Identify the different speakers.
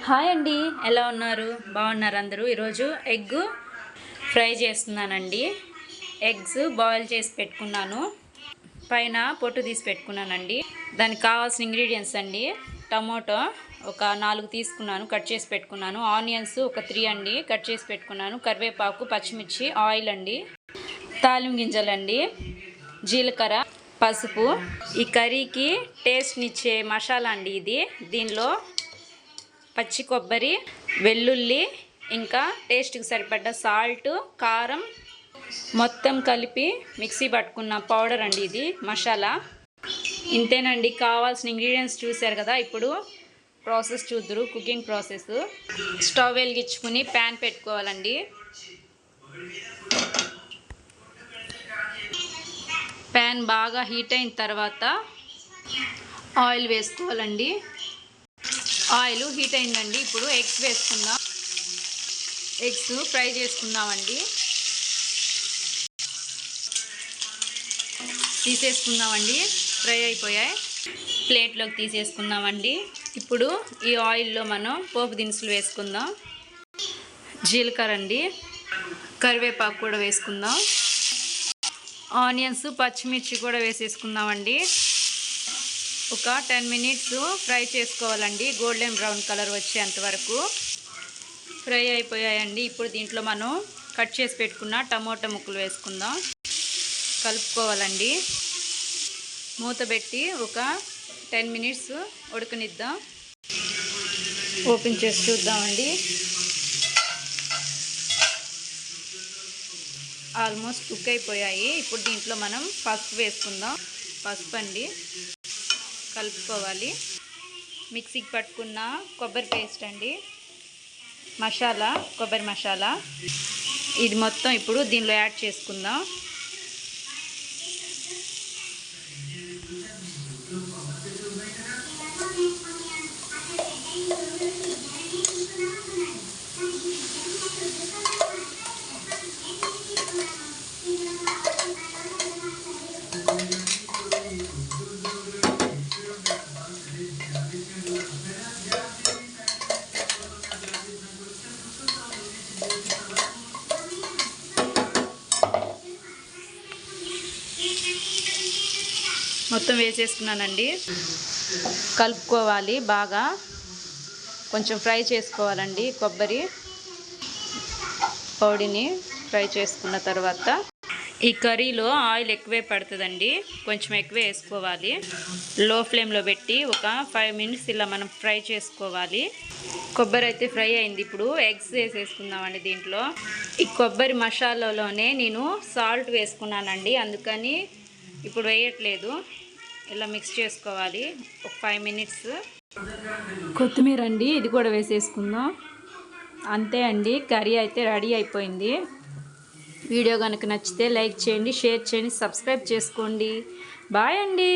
Speaker 1: Hi అండి, ఎలా ఉన్నారు? బాగున్నారు అందరూ. ఈరోజు ఎగ్ ఫ్రై చేస్తున్నానండి. ఎగ్స్ బాయిల్ చేసి పెట్టుకున్నాను, పైన పొట్టు తీసి పెట్టుకున్నానండి. దానికి కావాల్సిన ఇంగ్రీడియంట్స్ అండి: టమోటో ఒక 4 తీసుకున్నాను, కట్ చేసి పెట్టుకున్నాను. ఆనియన్స్ ఒక 3 అండి, కట్ చేసి పెట్టుకున్నాను. కరివేపాకు, పచ్చిమిర్చి, ఆయిల్ అండి, తాలింపు గింజలండి, జీలకర్ర, పసుపు. ఈ కర్రీకి టేస్ట్నిచ్చే మసాలా అండి ఇది. దీనిలో పచ్చి కొబ్బరి, వెల్లుల్లి, ఇంకా టేస్ట్కి సరిపడ్డ సాల్ట్, కారం మొత్తం కలిపి మిక్సీ పట్టుకున్న పౌడర్ అండి ఇది, మసాలా. ఇంతేనండి, కావాల్సిన ఇంగ్రీడియంట్స్ చూశారు కదా. ఇప్పుడు ప్రాసెస్ చూద్దురు, కుకింగ్ ప్రాసెస్. స్టవ్ వెలిగించుకుని ప్యాన్ పెట్టుకోవాలండి. ప్యాన్ బాగా హీట్ అయిన తర్వాత ఆయిల్ వేసుకోవాలండి. ఆయిల్ హీట్ అయిందండి. ఇప్పుడు ఎగ్స్ వేసుకుందాం. ఎగ్స్ ఫ్రై చేసుకుందామండి. తీసేసుకుందామండి, ఫ్రై అయిపోయాయి. ప్లేట్లోకి తీసేసుకుందామండి. ఇప్పుడు ఈ ఆయిల్లో మనం పోపు దినుసులు వేసుకుందాం. జీలకర్ర అండి, కరివేపాకు కూడా వేసుకుందాం. ఆనియన్స్, పచ్చిమిర్చి కూడా వేసేసుకుందామండి. ఒక 10 మినిట్స్ ఫ్రై చేసుకోవాలండి, గోల్డెన్ బ్రౌన్ కలర్ వచ్చేంత వరకు. ఫ్రై అయిపోయాయండి. ఇప్పుడు దీంట్లో మనం కట్ చేసి పెట్టుకున్న టమోటా ముక్కలు వేసుకుందాం, కలుపుకోవాలండి. మూత పెట్టి ఒక 10 మినిట్స్ ఉడకనిద్దాం. ఓపెన్ చేసి చూద్దామండి. ఆల్మోస్ట్ కుక్ అయిపోయాయి. ఇప్పుడు దీంట్లో మనం పసుపు వేసుకుందాం. పసుపు అండి, కలుపుకోవాలి. మిక్సీకి పట్టుకున్న కొబ్బరి పేస్ట్ అండి, మసాలా, కొబ్బరి మసాలా, ఇది మొత్తం ఇప్పుడు దీనిలో యాడ్ చేసుకుందాం. మొత్తం వేసేసుకున్నానండి. కలుపుకోవాలి బాగా, కొంచెం ఫ్రై చేసుకోవాలండి. కొబ్బరి పొడిని ఫ్రై చేసుకున్న తర్వాత ఈ కర్రీలో ఆయిల్ ఎక్కువే పడుతుందండి, కొంచెం ఎక్కువే వేసుకోవాలి. లో ఫ్లేమ్లో పెట్టి ఒక 5 మినిట్స్ ఇలా మనం ఫ్రై చేసుకోవాలి. కొబ్బరి అయితే ఫ్రై అయింది. ఇప్పుడు ఎగ్స్ వేసేసుకుందామండి దీంట్లో. ఈ కొబ్బరి మసాలాలోనే నేను సాల్ట్ వేసుకున్నానండి, అందుకని ఇప్పుడు వేయట్లేదు. ఇలా మిక్స్ చేసుకోవాలి ఒక 5 మినిట్స్. కొత్తిమీర అండి, ఇది కూడా వేసేసుకుందాం. అంతే అండి, కర్రీ అయితే రెడీ అయిపోయింది. వీడియో కనుక నచ్చితే లైక్ చేయండి, షేర్ చేయండి, సబ్స్క్రైబ్ చేసుకోండి. బాయ్ అండి.